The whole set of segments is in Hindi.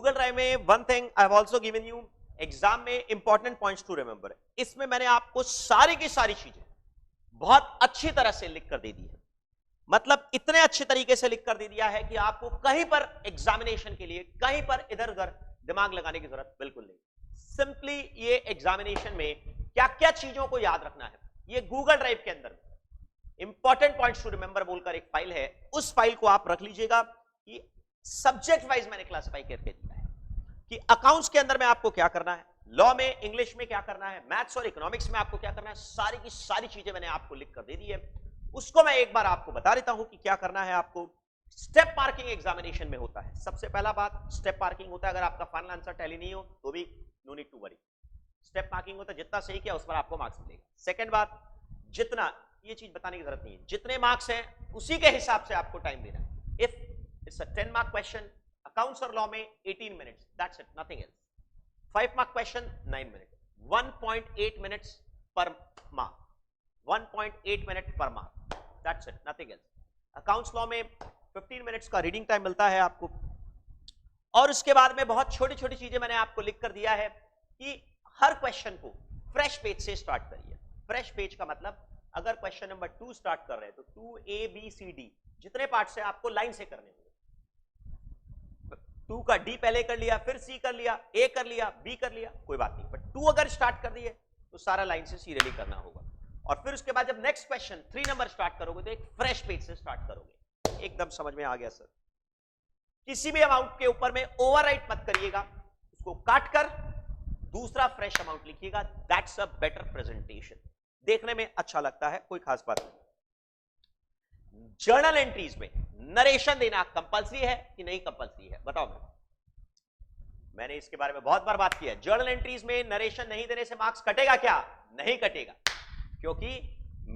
गूगल ड्राइव में one thing I have also given you, exam में इंपॉर्टेंट पॉइंट्स टू रिमेंबर, इसमें मैंने आपको सारी की सारी चीजें बहुत अच्छी तरह से लिख कर दे दी है। मतलब इतने अच्छे तरीके से लिख कर दे दिया है कि आपको कहीं पर एग्जामिनेशन के लिए कहीं पर इधर उधर दिमाग लगाने की जरूरत बिल्कुल नहीं। सिंपली ये एग्जामिनेशन में क्या क्या चीजों को याद रखना है, ये गूगल ड्राइव के अंदर इंपॉर्टेंट पॉइंट्स टू रिमेंबर बोलकर एक फाइल है, उस फाइल को आप रख लीजिएगा कि सब्जेक्ट वाइज मैंने क्लासिफाई करके दिया है कि अकाउंट्स के अंदर में आपको क्या करना है, लॉ में इंग्लिश में क्या करना है, मैथ्स और इकोनॉमिक्स में आपको क्या करना है, सारी की सारी चीजें मैंने आपको लिख कर दे दी है। उसको मैं एक बार आपको बता देता हूं कि क्या करना है आपको। स्टेप मार्किंग एग्जामिनेशन में होता है। सबसे पहला बात स्टेप मार्किंग होता है, अगर आपका फाइनल आंसर टैली नहीं हो तो भी no need to worry, step marking होता है, जितना सही किया उस पर आपको मार्क्स मिलेगा। सेकंड बात, जितना, ये चीज बताने की जरूरत नहीं है, जितने मार्क्स हैं उसी के हिसाब से आपको टाइम देना है। If it's a 10 mark question, accounts और लॉ में 18 minutes, that's it, nothing else. 5 mark question 9 minute, 1.8 minutes पर मार्क, 1.8 मिनट पर mark, that's it, nothing else. Accounts law में 15 मिनट्स का रीडिंग टाइम मिलता है आपको। और उसके बाद में बहुत छोटी छोटी चीजें मैंने आपको लिख कर दिया है कि हर क्वेश्चन को फ्रेश पेज से स्टार्ट करिए। फ्रेश पेज का मतलब अगर क्वेश्चन नंबर 2 स्टार्ट कर रहे हैं तो 2 A B C D जितने पार्ट से आपको लाइन से करने होंगे। 2 का D पहले कर लिया, फिर C कर लिया, A कर लिया, B कर लिया, कोई बात नहीं, बट 2 अगर स्टार्ट कर दिए तो सारा लाइन से सीरियली करना होगा। और फिर उसके बाद जब नेक्स्ट क्वेश्चन 3 नंबर स्टार्ट करोगे तो एक फ्रेश पेज से स्टार्ट करोगे। एकदम समझ में आ गया सर? किसी भी अमाउंट के ऊपर में ओवरराइट मत करिएगा, उसको काट कर दूसरा फ्रेश अमाउंट लिखिएगा, दैट्स अ बेटर प्रेजेंटेशन, देखने में अच्छा लगता है, कोई खास बात नहीं। जर्नल एंट्रीज में नरेशन देना कंपलसरी है कि नहीं कंपलसरी है, बताओ। मैंने इसके बारे में बहुत बार बात की है। जर्नल एंट्रीज में नरेशन नहीं देने से मार्क्स कटेगा क्या? नहीं कटेगा, क्योंकि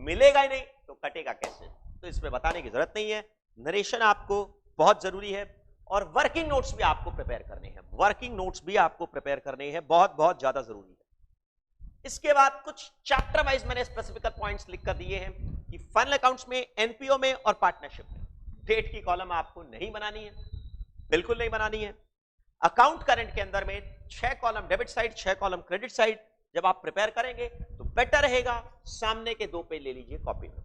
मिलेगा ही नहीं तो कटेगा कैसे, तो इसमें बताने की जरूरत नहीं है। नरेशन आपको बहुत जरूरी है और वर्किंग नोट्स भी आपको प्रिपेयर करने हैं, वर्किंग नोट्स भी आपको प्रिपेयर करने हैं, बहुत बहुत ज्यादा जरूरी है। इसके बाद कुछ चैप्टर वाइज मैंने स्पेसिफिक पॉइंट्स लिख कर दिए हैं कि फाइनल अकाउंट्स में, एनपीओ में और पार्टनरशिप में डेट की कॉलम आपको नहीं बनानी है, बिल्कुल नहीं बनानी है। अकाउंट करंट के अंदर में 6 column debit side, 6 column credit side जब आप प्रिपेयर करेंगे तो बेटर रहेगा, सामने के 2 पेज ले लीजिए कॉपी में।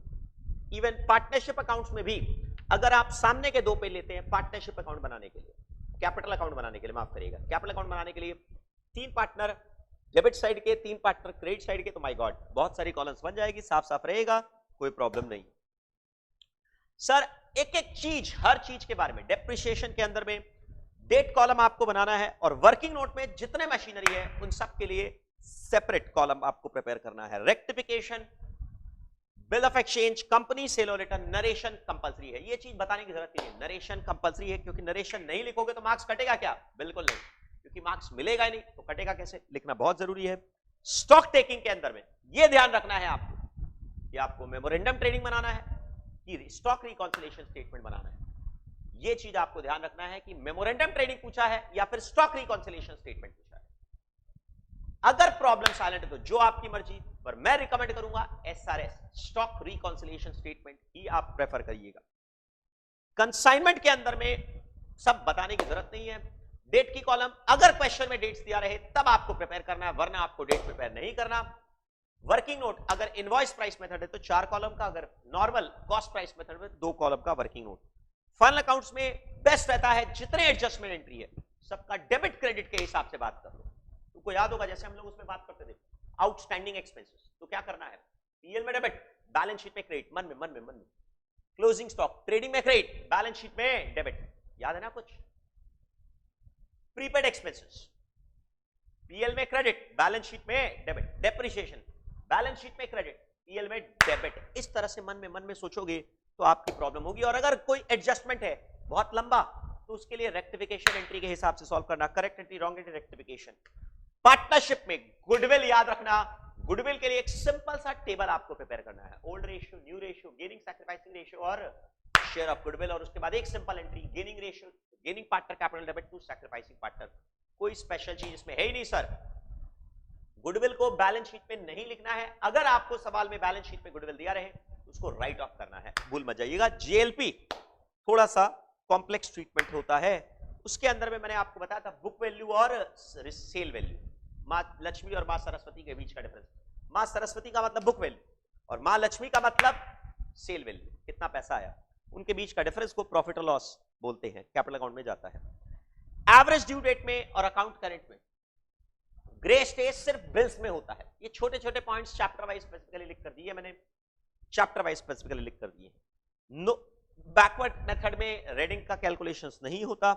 इवन पार्टनरशिप अकाउंट्स में भी अगर आप सामने के 2 पेज लेते हैं पार्टनरशिप अकाउंट बनाने के लिए, कैपिटल अकाउंट बनाने के लिए, माफ करिएगा, कैपिटल अकाउंट बनाने के लिए 3 पार्टनर डेबिट साइड के, 3 पार्टनर क्रेडिट साइड के, तो माय गॉड बहुत सारी कॉलम्स बन जाएगी, साफ साफ रहेगा, कोई प्रॉब्लम नहीं। सर एक एक चीज, हर चीज के बारे में, डेप्रिसिएशन के अंदर में डेट कॉलम आपको बनाना है और वर्किंग नोट में जितने मशीनरी है उन सब के लिए सेपरेट कॉलम आपको प्रिपेयर करना है। Rectification, bill of exchange, company sale और रिटर्न, नरेशन कंपलसरी है। ये चीज बताने की जरूरत नहीं है, नरेशन कंपलसरी है, क्योंकि नरेशन नहीं लिखोगे तो मार्क्स कटेगा क्या? बिल्कुल नहीं, क्योंकि मार्क्स मिलेगा ही नहीं तो कटेगा कैसे, लिखना बहुत जरूरी है। स्टॉक टेकिंग के अंदर में यह ध्यान रखना है आपको कि आपको मेमोरेंडम ट्रेडिंग बनाना है कि स्टॉक रिकॉन्सिलिएशन स्टेटमेंट बनाना है। यह चीज आपको ध्यान रखना है कि मेमोरेंडम ट्रेडिंग पूछा है या फिर स्टॉक रिकॉन्सिलिएशन स्टेटमेंट पूछा है। अगर प्रॉब्लम साइलेंट है तो जो आपकी मर्जी, पर मैं रिकमेंड करूंगा एसआरएस, स्टॉक रिकॉन्सिलिएशन स्टेटमेंट ही आप प्रेफर करिएगा। कंसाइनमेंट के अंदर में सब बताने की जरूरत नहीं है। डेट की कॉलम अगर क्वेश्चन में डेट्स दिया रहे तब आपको प्रिपेयर करना है, वरना आपको डेट प्रिपेयर नहीं करना। वर्किंग नोट अगर इनवॉइस प्राइस मेथड है तो 4 कॉलम का, अगर नॉर्मल कॉस्ट प्राइस मेथड में 2 कॉलम का वर्किंग नोट। फाइनल अकाउंट्स में बेस्ट रहता है जितने एडजस्टमेंट एंट्री है सबका डेबिट क्रेडिट के हिसाब से बात कर लो। तुमको याद होगा जैसे हम लोग उसमें बात करते थे आउटस्टैंडिंग एक्सपेंसेस, तो क्या करना है, पीएल में डेबिट, बैलेंस शीट में क्रेडिट, मन में क्लोजिंग स्टॉक, ट्रेडिंग में क्रेडिट, बैलेंस शीट में डेबिट, याद है ना कुछ। प्रीपेड एक्सपेंसेस, पीएल में क्रेडिट, बैलेंस शीट में डेबिट, डेप्रिसिएशन बैलेंस शीट में क्रेडिट, पीएल में डेबिट। इस तरह से मन में सोचोगे तो आपकी प्रॉब्लम होगी। और अगर कोई एडजस्टमेंट है बहुत लंबा तो उसके लिए रेक्टिफिकेशन एंट्री के हिसाब से सॉल्व करना, correct entry, wrong entry, rectification. Partnership में गुडविल याद रखना, गुडविल के लिए एक सिंपल सा टेबल आपको प्रिपेयर करना है, old ratio, new ratio, gaining sacrificing ratio और शेयर ऑफ गुडविल। और उसके बाद एक simple entry, gaining ratio, gaining partner capital debit to sacrificing partner. कोई स्पेशल चीज इसमें है ही नहीं सर। गुडविल को बैलेंस शीट में नहीं लिखना है, अगर आपको सवाल में बैलेंस शीट में गुडविल दिया रहे उसको राइट ऑफ करना है, भूल मत जाइएगा। जेएलपी थोड़ा सा कॉम्प्लेक्स ट्रीटमेंट होता है, उसके अंदर में मैंने आपको बताया था बुक वैल्यू और सेल वैल्यू, मां लक्ष्मी और मां सरस्वती के बीच का डिफरेंस। मां सरस्वती का मतलब बुक वैल्यू और मां लक्ष्मी का मतलब सेल वैल्यू, कितना पैसा आया, उनके बीच का डिफरेंस को प्रॉफिट और लॉस बोलते हैं, कैपिटल अकाउंट में जाता है। एवरेज ड्यू डेट में और अकाउंट करेंट में ग्रे स्टेज सिर्फ बिल्स में होता है। ये छोटे छोटे पॉइंट्स चैप्टर वाइज स्पेसिफिकली लिख कर दिए मैंने, चैप्टर वाइज स्पेसिफिकली लिख कर दिए। नो बैकवर्ड मेथड में रेडिंग का कैलकुलेशंस नहीं होता।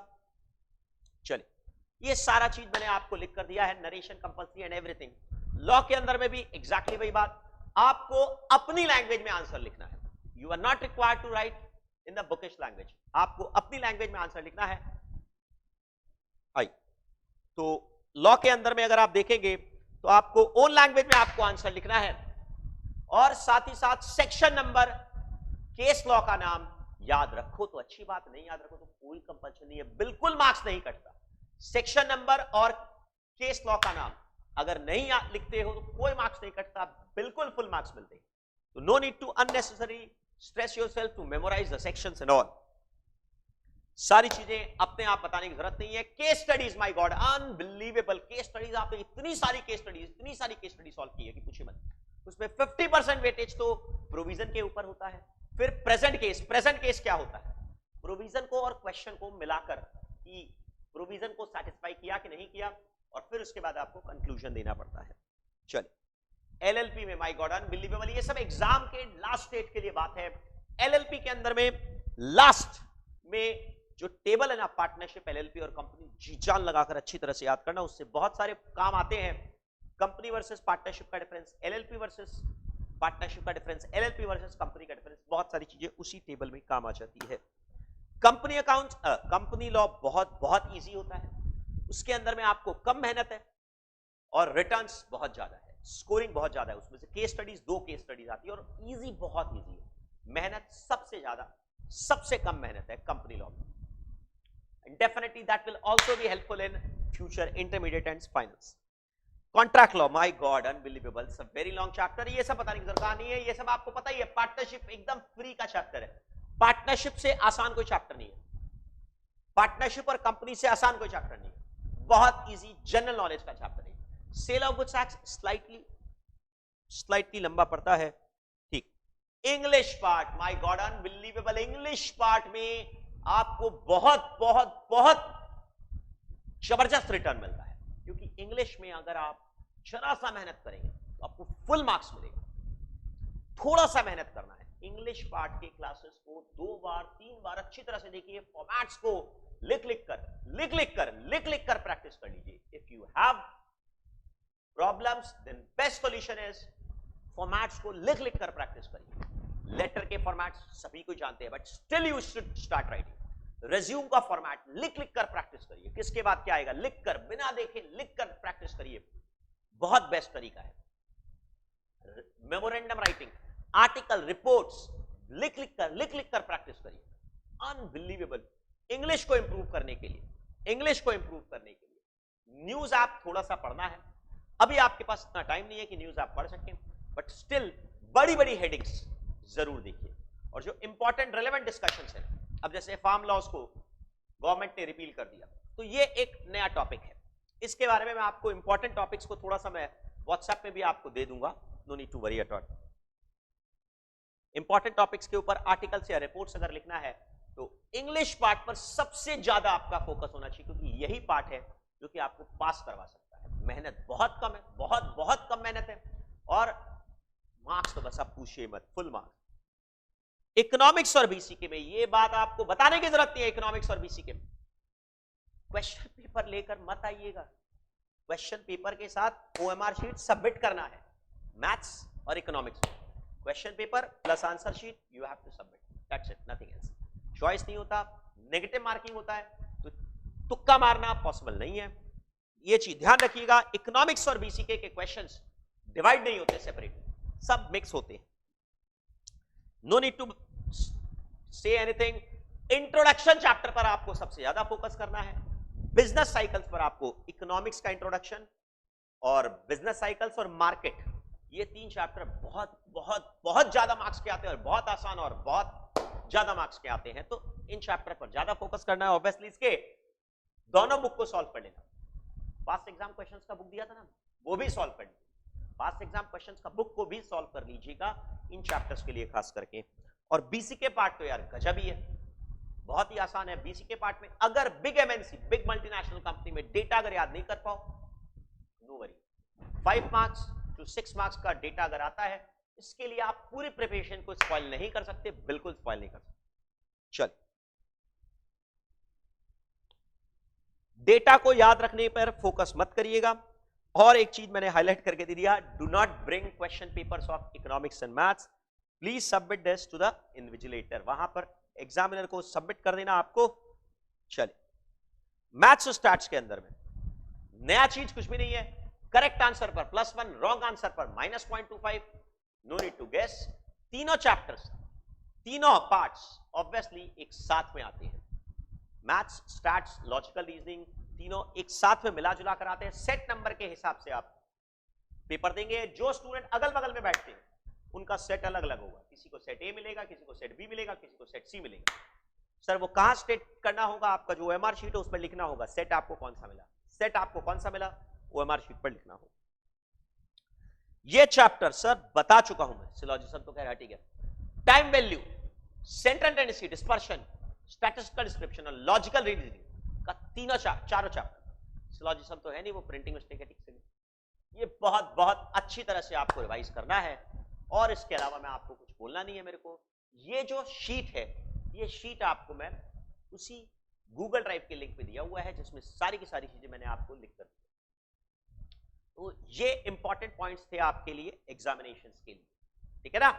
चलिए ये सारा चीज मैंने आपको लिख कर दिया है, narration compulsory and everything. Law के अंदर में भी एग्जैक्टली वही बात, आपको अपनी लैंग्वेज में आंसर लिखना है। You are not required to write in the bookish language, आपको अपनी लैंग्वेज में आंसर लिखना है। आई तो लॉ के अंदर में अगर आप देखेंगे तो आपको ओन लैंग्वेज में आपको आंसर लिखना है और साथ ही साथ सेक्शन नंबर, केस लॉ का नाम याद रखो तो अच्छी बात, नहीं याद रखो तो कोई कंपल्शन नहीं है, बिल्कुल मार्क्स नहीं कटता। सेक्शन नंबर और केस लॉ का नाम अगर नहीं लिखते हो तो कोई मार्क्स नहीं कटता, बिल्कुल फुल मार्क्स मिलते हैं। तो no need to unnecessary stress yourself to memorize the sections and all, सारी चीजें अपने आप बताने की जरूरत नहीं है। Case studies, my God unbelievable case studies, आपने इतनी सारी केस स्टडी सॉल्व की है कि पूछिए मत। उसमें 50% वेटेज तो प्रोविजन के ऊपर होता है। फिर प्रेजेंट केस क्या होता है, प्रोविजन को और क्वेश्चन को मिलाकर कि प्रोविजन को सेटिस्फाई किया कि नहीं किया, और फिर उसके बाद आपको कंक्लूजन देना पड़ता है। चलिए एलएलपी में माय गॉड अनबिलीवेबल, ये सब एग्जाम के लास्ट स्टेज के लिए बात है। एलएलपी के अंदर में लास्ट में जो टेबल है ना, पार्टनरशिप, एलएलपी और कंपनी, जी जान लगाकर अच्छी तरह से याद करना, उससे बहुत सारे काम आते हैं। कंपनी वर्सेस पार्टनरशिप का डिफरेंस, एलएलपी वर्सेस पार्टनरशिप का डिफरेंस, एलएलपी वर्सेस कंपनी का डिफरेंस, बहुत सारी चीजें उसी टेबल में काम आ जाती है। कंपनी अकाउंट, कंपनी लॉ बहुत इजी होता है, उसके अंदर में आपको कम मेहनत है और रिटर्न्स बहुत ज्यादा है, स्कोरिंग बहुत ज्यादा है। उसमें से केस स्टडीज 2 केस स्टडीज आती है और इजी, बहुत इजी है, मेहनत सबसे ज्यादा, सबसे कम मेहनत है कंपनी लॉ में। And definitely that will also be helpful in future intermediate and finals. Contract law, my God, unbelievable, it's a very long chapter. ये सब बताने की जरूरत नहीं है, ये सब आपको पता ही है। पार्टनरशिप एकदम फ्री का चैप्टर है, पार्टनरशिप से आसान कोई चैप्टर नहीं है, पार्टनरशिप और कंपनी से आसान कोई चैप्टर नहीं है, बहुत इजी जनरल नॉलेज का चैप्टर है। Sale of goods act slightly लंबा पड़ता है, ठीक। English part, my God unbelievable, English part में आपको बहुत जबरदस्त रिटर्न मिलता है, क्योंकि इंग्लिश में अगर आप जरा सा मेहनत करेंगे तो आपको फुल मार्क्स मिलेगा। थोड़ा सा मेहनत करना है। इंग्लिश पार्ट के क्लासेस को 2 बार 3 बार अच्छी तरह से देखिए, फॉर्मेट्स को लिख कर प्रैक्टिस कर लीजिए। If you have problems then best solution is formats को लिख कर प्रैक्टिस करिए। लेटर के फॉर्मेट्स सभी को जानते हैं, but still you should start writing. Resume का फॉर्मेट लिख कर प्रैक्टिस करिए, किसके बाद क्या आएगा लिख कर, बिना देखे लिख कर प्रैक्टिस करिए, बहुत बेस्ट तरीका है। मेमोरेंडम राइटिंग, आर्टिकल, रिपोर्ट्स लिख कर प्रैक्टिस करिए। अनबिलीवेबल। इंग्लिश को इंप्रूव करने के लिए न्यूज ऐप थोड़ा सा पढ़ना है। अभी आपके पास इतना टाइम नहीं है कि न्यूज ऐप पढ़ सकें, बट स्टिल बड़ी हेडिंग्स जरूर देखिए, और जो इंपॉर्टेंट रेलेवेंट डिस्कशंस है, अब जैसे फार्म लॉज को गवर्नमेंट ने रिपील कर दिया, तो ये एक नया टॉपिक है, इसके बारे में मैं आपको इंपॉर्टेंट टॉपिक्स को थोड़ा सा मैं व्हाट्सएप में भी आपको दे दूंगा, no need to worry at all. Important topics के ऊपर आर्टिकल्स या रिपोर्ट्स अगर लिखना है तो इंग्लिश पार्ट पर सबसे ज्यादा आपका फोकस होना चाहिए, क्योंकि यही पार्ट है जो कि आपको पास करवा सकता है। मेहनत बहुत कम है, बहुत कम मेहनत है, और मार्क्स तो बस आप पूछिए मत, फुल मार्क्स। इकोनॉमिक्स और बीसीके में ये बात आपको बताने की जरूरत नहीं है। इकोनॉमिक्स और बीसीके में क्वेश्चन पेपर लेकर मत आइएगा, क्वेश्चन पेपर के साथ ओएमआर शीट सबमिट करना है। मैथ्स और economics question paper plus answer sheet you have to submit, that's it, nothing else. Choice नहीं होता, नेगेटिव मार्किंग होता है, तो तुक्का मारना पॉसिबल नहीं है, ये चीज ध्यान रखिएगा। इकोनॉमिक्स और बीसीके के क्वेश्चंस डिवाइड नहीं होते सेपरेट, सब मिक्स होते हैं। No need to say anything. Introduction chapter पर आपको सबसे ज्यादा फोकस करना है। बिजनेस साइकिल्स पर आपको इकोनॉमिक्स का इंट्रोडक्शन और बिजनेस साइकिल्स और मार्केट, ये 3 चैप्टर बहुत ज्यादा मार्क्स के आते हैं, और बहुत आसान और बहुत ज्यादा मार्क्स के आते हैं, तो इन चैप्टर पर ज्यादा फोकस करना है। ऑब्वियसली इसके दोनों बुक को सॉल्व कर लेना। पास्ट एग्जाम क्वेश्चंस का बुक दिया था ना, वो भी सॉल्व कर लीजिए। पास्ट एग्जाम क्वेश्चंस का बुक को भी सॉल्व कर लीजिएगा इन चैप्टर्स के लिए खास करके। और बीसीके पार्ट तो यार गजब ही है, बहुत ही आसान है। बीसीके पार्ट में अगर big MNC, big multinational company में डेटा अगर याद नहीं कर पाओ, no worry, 5 marks to 6 marks का डेटा अगर आता है, इसके लिए आप पूरी प्रिपरेशन को स्पॉइल नहीं कर सकते, बिल्कुल स्पॉइल नहीं कर सकते। चल, डेटा को याद रखने पर फोकस मत करिएगा। और एक चीज मैंने हाईलाइट करके दे दिया, do not bring question papers of economics and maths, please submit this to the invigilator, वहां पर एग्जामिनर को सबमिट कर देना आपको। चलिए, मैथ्स स्टैट्स के अंदर में नया चीज कुछ भी नहीं है। करेक्ट आंसर पर +1, रॉन्ग आंसर पर -0.25, नो नीड टू गेस। तीनों चैप्टर्स, तीनों पार्ट्स ऑब्वियसली एक साथ में आते हैं। मैथ्स, स्टैट्स, लॉजिकल रीजनिंग, तीनों एक साथ में मिला जुला कर आते हैं। सेट नंबर के हिसाब से आप पेपर देंगे। जो स्टूडेंट अगल बगल में बैठते हैं उनका सेट अलग अलग होगा, किसी को सेट ए मिलेगा, किसी को सेट बी मिलेगा, किसी को सेट सी मिलेगा। सर वो कहां स्टेट करना होगा, आपका जो ओएमआर शीट है उसमें लिखना होगा सेट आपको कौन सा मिला, सेट आपको कौन सा मिला, ओएमआर शीट पर लिखना होगा। ये चैप्टर सर बता चुका हूं मैं, सिलोजिज्म तो खैर हट ही गया। Time value, central tendency, dispersion, statistical description और लॉजिकल रीजनिंग का चारों चैप्टर। सिलोजिज्म तो है नहीं, वो प्रिंटिंग मिस्टेक है, ठीक से ये बहुत बहुत अच्छी तरह से आपको रिवाइज करना है। और इसके अलावा मैं आपको कुछ बोलना नहीं है मेरे को। ये जो शीट है, ये शीट आपको मैं उसी गूगल ड्राइव के लिंक पे दिया हुआ है, जिसमें सारी की सारी चीजें मैंने आपको लिख कर दी। तो ये इंपॉर्टेंट पॉइंट्स थे आपके लिए एग्जामिनेशंस के लिए, ठीक है ना।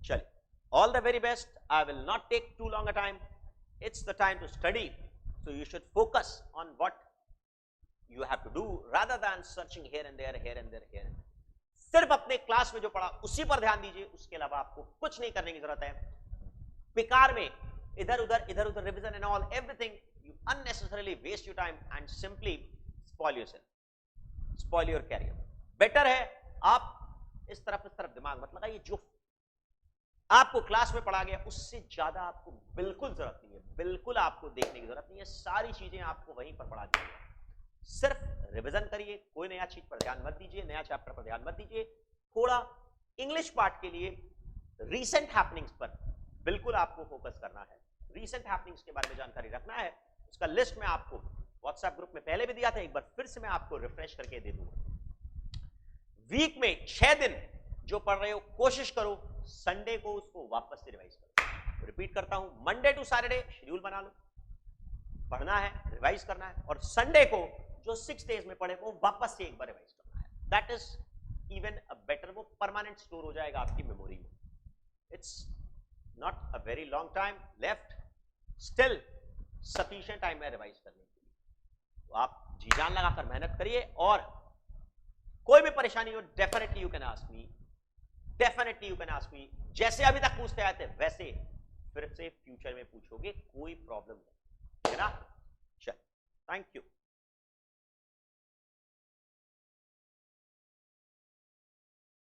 चलिए, all the very best. I will not take too long a time, it's the time to study, so you should focus on what you have to do rather than searching here and there, here and there, here and there. सिर्फ अपने क्लास में जो पढ़ा उसी पर ध्यान दीजिए, उसके अलावा आपको कुछ नहीं करने की जरूरत है। बेकार में इधर उधर revision and all everything, you unnecessarily waste your time and simply spoil yourself, spoil your career. Better है आप इस तरफ दिमाग मत लगाइए। जो आपको क्लास में पढ़ा गया उससे ज्यादा आपको बिल्कुल जरूरत नहीं है, बिल्कुल आपको देखने की जरूरत नहीं है। सारी चीजें आपको वहीं पर पढ़ा दी, सिर्फ रिवीजन करिए। कोई नया चीज पर ध्यान मत दीजिए, नया चैप्टर पर ध्यान मत दीजिए। थोड़ा इंग्लिश पार्ट के लिए रीसेंट हैपनिंग्स पर बिल्कुल आपको फोकस करना है। रीसेंट हैपनिंग्स के बारे में जानकारी रखना है। उसका लिस्ट मैं आपको व्हाट्सएप ग्रुप में पहले भी दिया था, एक बार फिर से मैं आपको रिफ्रेश करके दे दूंगा। वीक में 6 दिन जो पढ़ रहे हो, कोशिश करो संडे को उसको वापस से रिवाइज करो। रिपीट करता हूं, मंडे टू सैटरडे शेड्यूल बना लो, पढ़ना है, रिवाइज करना है, और संडे को जो 6 डेज में पढ़े वो वापस से एक बार रिवाइज करना है। That is even a better, वो परमानेंट स्टोर हो जाएगा आपकी मेमोरी में। It's not a very long time left, still sufficient time है रिवाइज करने के लिए। तो आप जी जान लगाकर मेहनत करिए, और कोई भी परेशानी हो definitely you can ask me, definitely you can ask me. जैसे अभी तक पूछते आए थे वैसे फिर से फ्यूचर में पूछोगे, कोई प्रॉब्लम नहीं है ना। चल, थैंक यू।